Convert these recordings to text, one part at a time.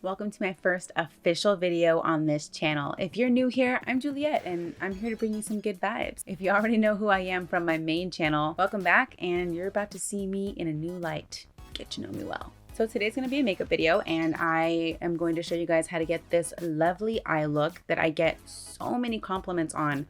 Welcome to my first official video on this channel. If you're new here, I'm Juliet and I'm here to bring you some good vibes. If you already know who I am from my main channel, welcome back and you're about to see me in a new light. Get to know me well. So today's gonna be a makeup video and I am going to show you guys how to get this lovely eye look that I get so many compliments on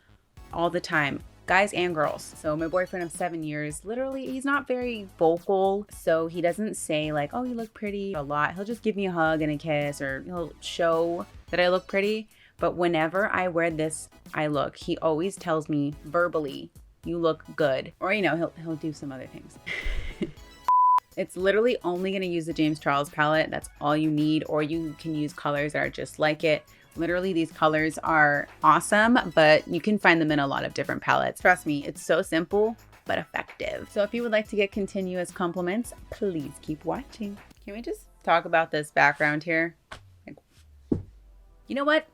all the time. Guys and girls. So my boyfriend of 7 years, literally, he's not very vocal. So he doesn't say like, oh, you look pretty a lot. He'll just give me a hug and a kiss, or he'll show that I look pretty. But whenever I wear this eye look, he always tells me verbally, you look good. Or, you know, he'll do some other things. It's literally only gonna use the James Charles palette. That's all you need. Or you can use colors that are just like it. Literally, these colors are awesome, but you can find them in a lot of different palettes. Trust me, it's so simple, but effective. So if you would like to get continuous compliments, please keep watching. Can we just talk about this background here? You know what?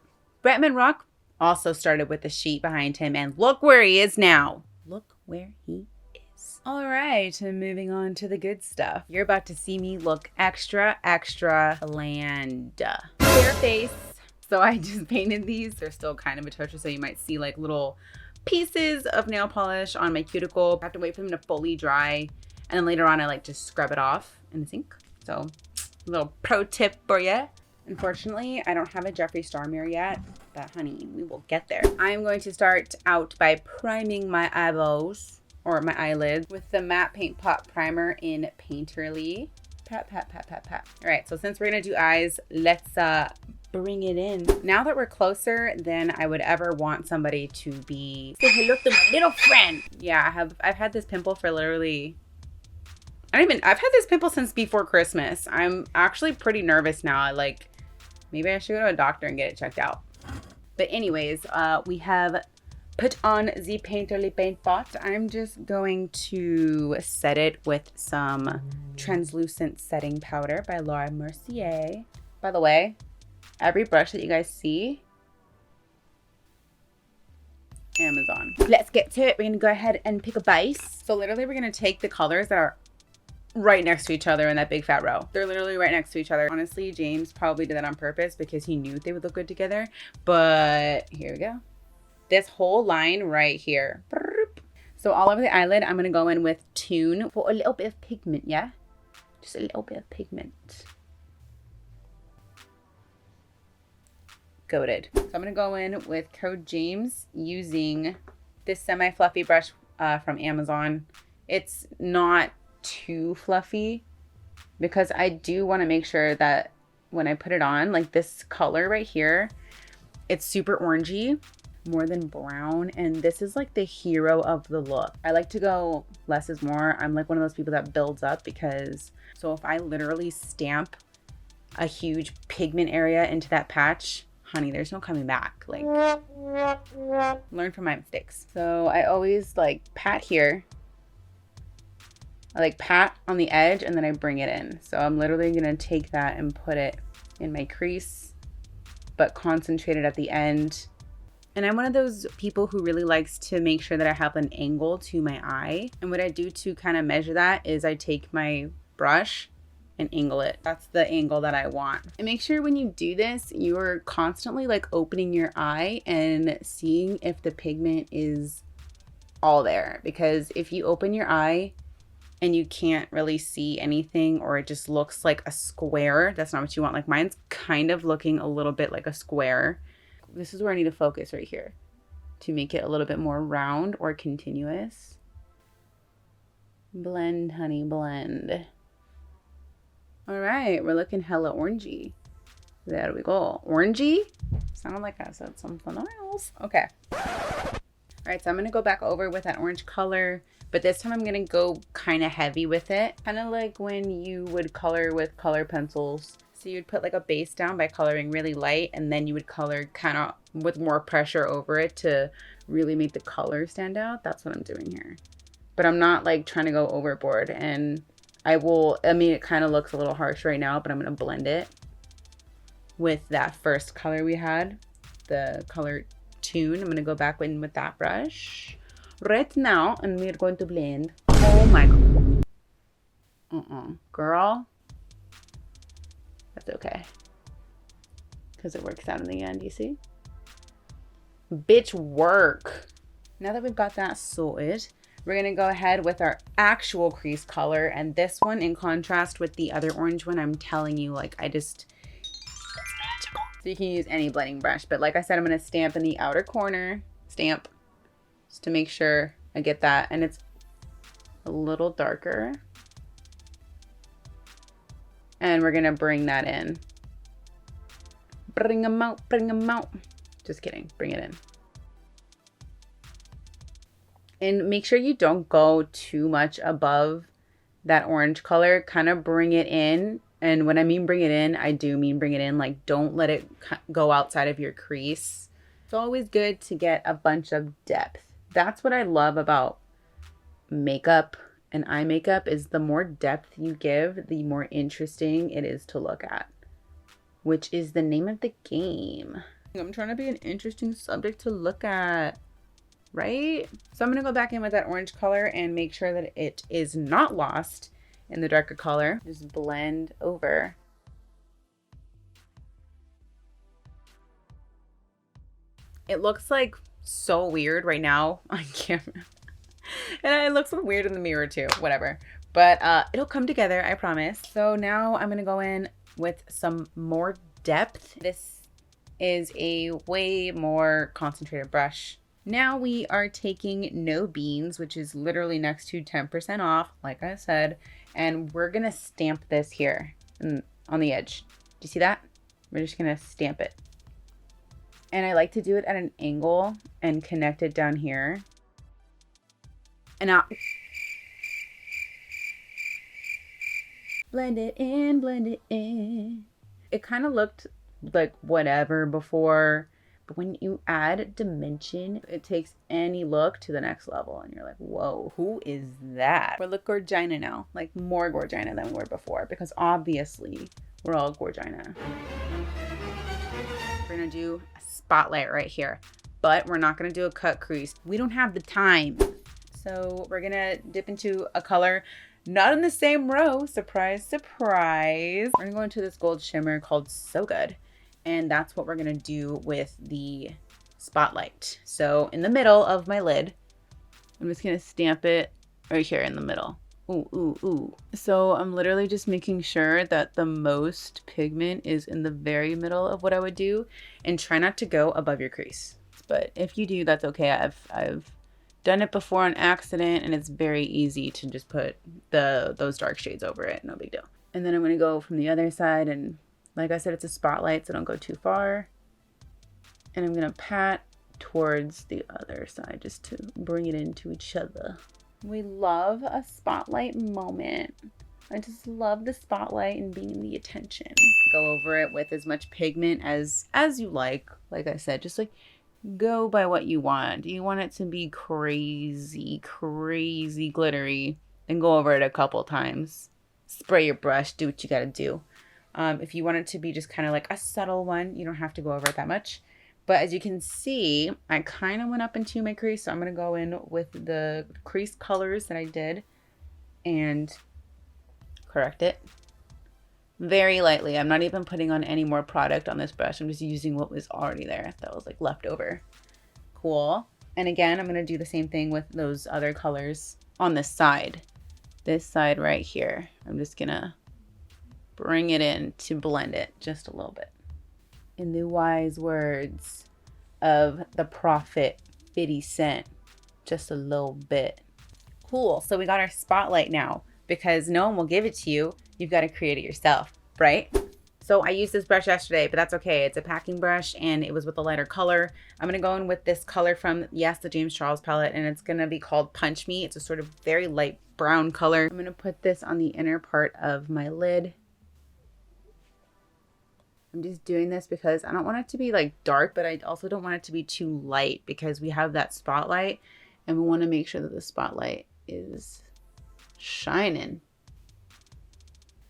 Bretman Rock also started with the sheet behind him, and look where he is now. Look where he is. All right, moving on to the good stuff. You're about to see me look extra, extra bland. Bare face. So I just painted these. They're still kind of atrocious, so you might see like little pieces of nail polish on my cuticle. I have to wait for them to fully dry, and then later on I like to scrub it off in the sink. So a little pro tip for you. Unfortunately, I don't have a Jeffree Star mirror yet, but honey, we will get there. I'm going to start out by priming my eyeballs, or my eyelids, with the matte paint pot primer in Painterly. Pat, pat, pat, pat, pat. All right, so since we're gonna do eyes, let's bring it in. Now that we're closer than I would ever want somebody to be, say hello to my little friend. Yeah, I've had this pimple for literally, I've had this pimple since before Christmas. I'm actually pretty nervous now. Maybe I should go to a doctor and get it checked out. But anyways, we have put on the Painterly paint pot. I'm just going to set it with some translucent setting powder by Laura Mercier. By the way, every brush that you guys see, Amazon. Let's get to it. We're gonna go ahead and pick a base. So literally we're gonna take the colors that are right next to each other in that big fat row. They're literally right next to each other. Honestly, James probably did that on purpose because he knew they would look good together. But here we go. This whole line right here. So all over the eyelid, I'm gonna go in with Tune for a little bit of pigment, yeah? Just a little bit of pigment. Goated. So I'm gonna go in with Code James using this semi-fluffy brush from Amazon. It's not too fluffy because I do want to make sure that when I put it on, like this color right here, it's super orangey, more than brown, and this is like the hero of the look. I like to go less is more. I'm like one of those people that builds up, because so if I literally stamp a huge pigment area into that patch, honey, there's no coming back. Like, learn from my mistakes. So I always like pat here. I like pat on the edge and then I bring it in. So I'm literally gonna take that and put it in my crease, but concentrate it at the end. And I'm one of those people who really likes to make sure that I have an angle to my eye. And what I do to kind of measure that is I take my brush and angle it. That's the angle that I want. And make sure when you do this, you're constantly like opening your eye and seeing if the pigment is all there. Because if you open your eye and you can't really see anything, or it just looks like a square, that's not what you want. Like mine's kind of looking a little bit like a square. This is where I need to focus right here to make it a little bit more round or continuous. Blend, honey, blend. All right, we're looking hella orangey. There we go. Orangey? Sounded like I said something else. Okay. All right, so I'm gonna go back over with that orange color, but this time I'm gonna go kind of heavy with it. Kind of like when you would color with color pencils. So you'd put like a base down by coloring really light, and then you would color kind of with more pressure over it to really make the color stand out. That's what I'm doing here. But I'm not like trying to go overboard, and I mean, it kind of looks a little harsh right now, but I'm going to blend it with that first color we had, the color Tune. I'm going to go back in with that brush right now, and we're going to blend. Oh my God. Girl. That's okay. because it works out in the end, you see? Bitch work. Now that we've got that sorted, we're gonna go ahead with our actual crease color, and this one in contrast with the other orange one, I'm telling you, like, it's magical. So you can use any blending brush, but like I said, I'm gonna stamp in the outer corner, stamp, just to make sure I get that, and it's a little darker. And we're gonna bring that in. Bring them out, bring them out. Just kidding, bring it in. And make sure you don't go too much above that orange color. Kind of bring it in. And when I mean bring it in, I do mean bring it in. Like, don't let it go outside of your crease. It's always good to get a bunch of depth. That's what I love about makeup and eye makeup, is the more depth you give, the more interesting it is to look at, which is the name of the game. I'm trying to be an interesting subject to look at, right? So I'm gonna go back in with that orange color and make sure that it is not lost in the darker color. Just blend over. It looks like so weird right now on camera. And it looks weird in the mirror too, whatever. But it'll come together, I promise. So now I'm gonna go in with some more depth. This is a way more concentrated brush. Now we are taking No Beans, which is literally next to 10% off, like I said, and we're gonna stamp this here on the edge. Do you see that? We're just gonna stamp it. And I like to do it at an angle and connect it down here. And now, blend it in, blend it in. It kind of looked like whatever before, but when you add dimension, it takes any look to the next level, and you're like, whoa, who is that? We look Gorgina now, like more Gorgina than we were before, because obviously we're all Gorgina. We're gonna do a spotlight right here, but we're not gonna do a cut crease. We don't have the time. So we're gonna dip into a color, not in the same row, surprise, surprise. We're gonna go into this gold shimmer called So Good. And that's what we're gonna do with the spotlight. So in the middle of my lid, I'm just gonna stamp it right here in the middle. Ooh, ooh, ooh. So I'm literally just making sure that the most pigment is in the very middle of what I would do, and try not to go above your crease. But if you do, that's okay. I've done it before on accident, and it's very easy to just put those dark shades over it. No big deal. And then I'm gonna go from the other side, and like I said, it's a spotlight, so don't go too far. And I'm gonna pat towards the other side just to bring it into each other. We love a spotlight moment. I just love the spotlight and being the attention. Go over it with as much pigment as you like. Like I said, just like go by what you want. You want it to be crazy, crazy glittery, then go over it a couple times. Spray your brush, do what you gotta do. If you want it to be just kind of like a subtle one, you don't have to go over it that much. But as you can see, I kind of went up into my crease, so I'm gonna go in with the crease colors that I did and correct it very lightly. I'm not even putting on any more product on this brush. I'm just using what was already there that was like left over. Cool. And again, I'm gonna do the same thing with those other colors on the side. This side right here. I'm just gonna bring it in to blend it just a little bit. In the wise words of the prophet 50 Cent, just a little bit. Cool. So we got our spotlight now, because no one will give it to you. You've got to create it yourself, right? So I used this brush yesterday, but that's okay. It's a packing brush and it was with a lighter color. I'm going to go in with this color from, yes, the James Charles palette, and it's going to be called Punch Me. It's a sort of very light brown color. I'm going to put this on the inner part of my lid. I'm just doing this because I don't want it to be like dark, but I also don't want it to be too light, because we have that spotlight and we want to make sure that the spotlight is shining.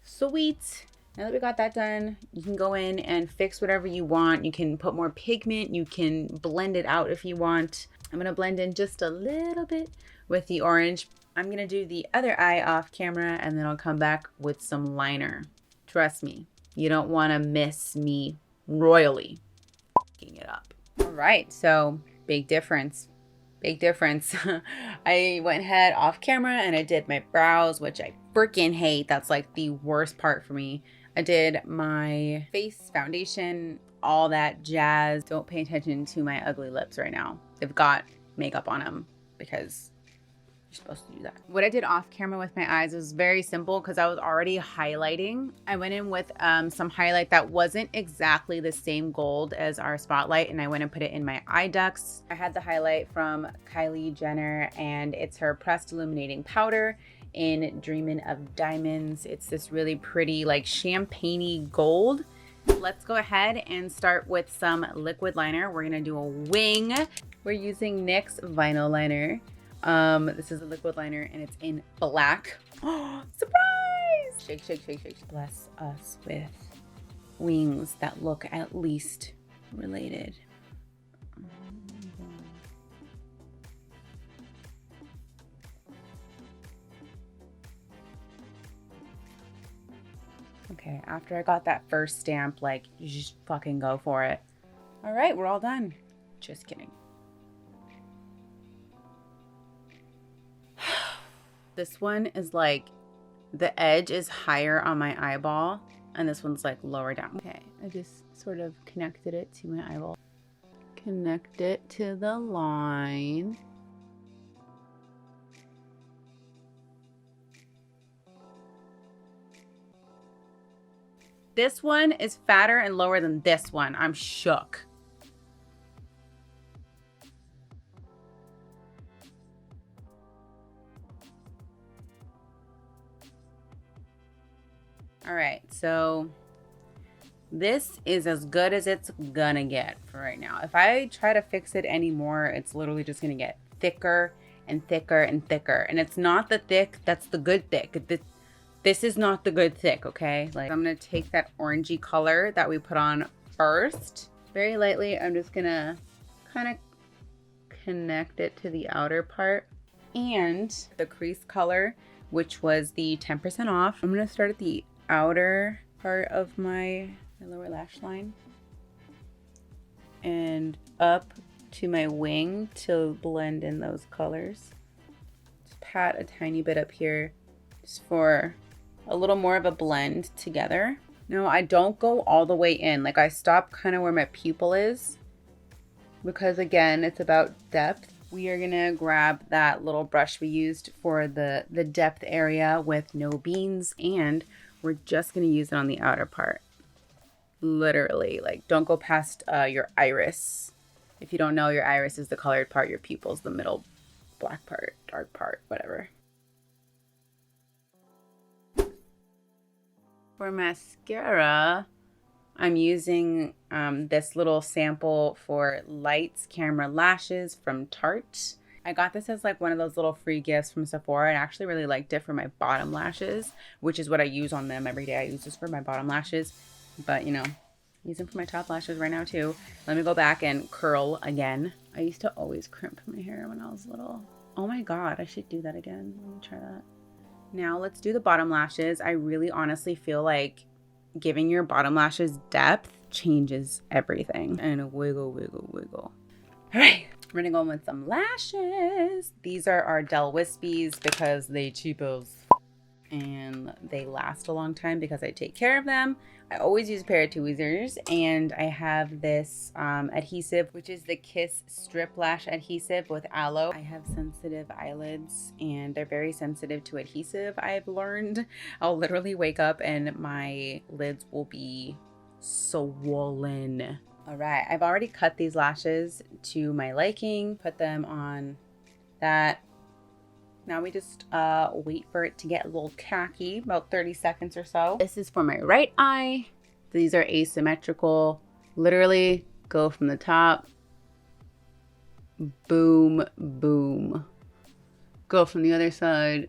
Sweet. Now that we got that done, you can go in and fix whatever you want. You can put more pigment. You can blend it out if you want. I'm going to blend in just a little bit with the orange. I'm going to do the other eye off camera, and then I'll come back with some liner. Trust me. You don't want to miss me royally f***ing it up. All right, so big difference. Big difference. I went ahead off camera and I did my brows, which I freaking hate. That's like the worst part for me. I did my face, foundation, all that jazz. Don't pay attention to my ugly lips right now. They've got makeup on them because you're supposed to do that. What I did off camera with my eyes was very simple because I was already highlighting. I went in with some highlight that wasn't exactly the same gold as our spotlight, and I went and put it in my eye ducts. I had the highlight from Kylie Jenner, and it's her pressed illuminating powder in Dreamin' of Diamonds. It's this really pretty like champagne-y gold. Let's go ahead and start with some liquid liner. We're gonna do a wing. We're using NYX vinyl liner. This is a liquid liner and it's in black. Oh, surprise! Shake, shake, shake, shake. Bless us with wings that look at least related. Okay, after I got that first stamp, like, you just fucking go for it. All right, we're all done. Just kidding. This one is like, the edge is higher on my eyeball, and this one's like lower down. Okay, I just sort of connected it to my eyeball. Connect it to the line. This one is fatter and lower than this one. I'm shook. All right, so this is as good as it's gonna get for right now. If I try to fix it anymore, it's literally just gonna get thicker and thicker and thicker. And it's not the thick, that's the good thick. This is not the good thick, okay? Like, I'm gonna take that orangey color that we put on first. Very lightly, I'm just gonna kind of connect it to the outer part. And the crease color, which was the 10% off, I'm gonna start at the outer part of my lower lash line and up to my wing to blend in those colors. Just pat a tiny bit up here just for a little more of a blend together. No, I don't go all the way in. Like, I stop kind of where my pupil is because, again, it's about depth. We are gonna grab that little brush we used for the depth area with no beans, and we're just gonna use it on the outer part. Literally, like, don't go past your iris. If you don't know, your iris is the colored part, your pupil's the middle black part, dark part, whatever. For mascara, I'm using this little sample for Lights Camera Lashes from Tarte. I got this as like one of those little free gifts from Sephora, and I actually really liked it for my bottom lashes, which is what I use on them every day. I use this for my bottom lashes, but you know, use them for my top lashes right now too. Let me go back and curl again. I used to always crimp my hair when I was little. Oh my God, I should do that again. Let me try that. Now let's do the bottom lashes. I really honestly feel like giving your bottom lashes depth changes everything. And wiggle, wiggle, wiggle. All right, we're gonna go in with some lashes. These are our Del Wispies because they cheapos and they last a long time because I take care of them. I always use a pair of tweezers, and I have this adhesive, which is the Kiss Strip Lash Adhesive with aloe. I have sensitive eyelids and they're very sensitive to adhesive, I've learned. I'll literally wake up and my lids will be swollen. All right, I've already cut these lashes to my liking, put them on that. Now we just wait for it to get a little khaki, about 30 seconds or so. This is for my right eye. These are asymmetrical. Literally go from the top. Boom, boom. Go from the other side.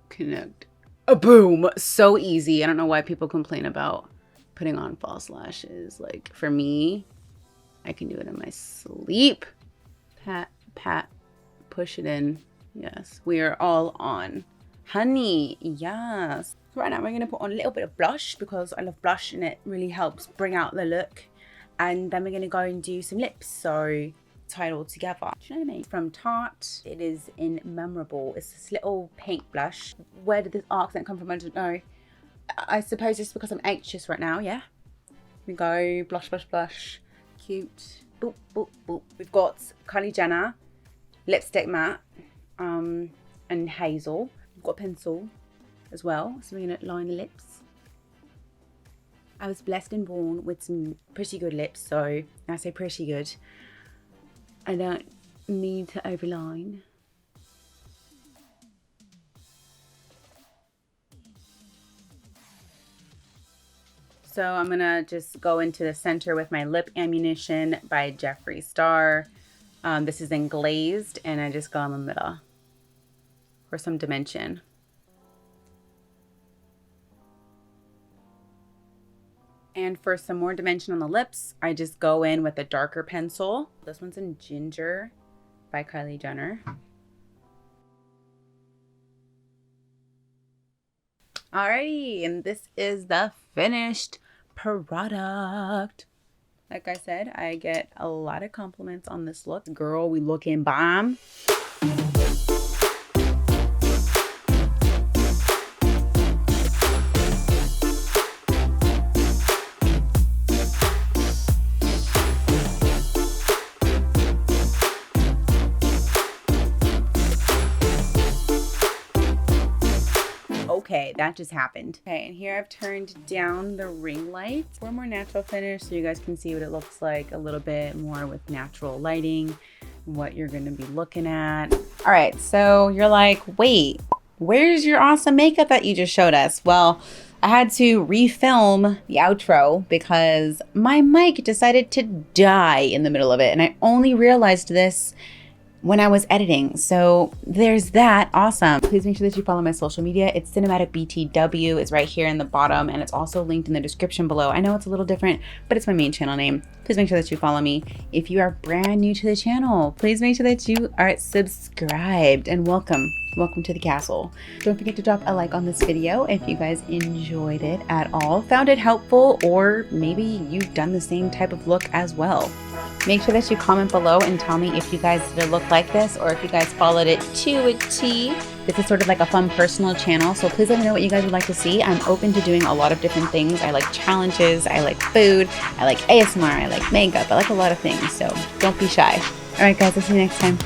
Connect. A boom. So easy. I don't know why people complain about putting on false lashes. Like, for me, I can do it in my sleep. Pat, pat. Push it in. Yes, we are all on. Honey, yes. Right now we're going to put on a little bit of blush because I love blush and it really helps bring out the look. And then we're going to go and do some lips. So tie it all together. Do you know what I mean? From Tarte. It is in Memorable. It's this little pink blush. Where did this accent come from? I don't know. I suppose it's because I'm anxious right now, yeah? We go blush, blush, blush. Cute. Boop, boop, boop. We've got Kylie Jenner lipstick matte and Hazel. We've got a pencil as well, so we're going to line the lips. I was blessed and born with some pretty good lips, so I say pretty good. I don't need to overline. So I'm going to just go into the center with my Lip Ammunition by Jeffree Star. This is in Glazed, and I just go in the middle for some dimension. And for some more dimension on the lips, I just go in with a darker pencil. This one's in Ginger by Kylie Jenner. Alrighty, and this is the finished product. Like I said, I get a lot of compliments on this look. Girl, we looking bomb. Okay, that just happened. Okay, and here I've turned down the ring light for a more natural finish so you guys can see what it looks like a little bit more with natural lighting, what you're going to be looking at. All right, so you're like, wait, where's your awesome makeup that you just showed us? Well, I had to refilm the outro because my mic decided to die in the middle of it, and I only realized this when I was editing. So there's that. Awesome. Please make sure that you follow my social media. It's Cinematic BTW. It's right here in the bottom, and it's also linked in the description below. I know it's a little different, but it's my main channel name. Please make sure that you follow me. If you are brand new to the channel, please make sure that you are subscribed, and welcome to the castle. Don't forget to drop a like on this video if you guys enjoyed it at all, found it helpful, or maybe you've done the same type of look as well. Make sure that you comment below and tell me if you guys did a look like this or if you guys followed it to a T. This is sort of like a fun personal channel, so please let me know what you guys would like to see. I'm open to doing a lot of different things. I like challenges, I like food, I like ASMR, I like makeup, I like a lot of things, so don't be shy. All right guys, I'll see you next time.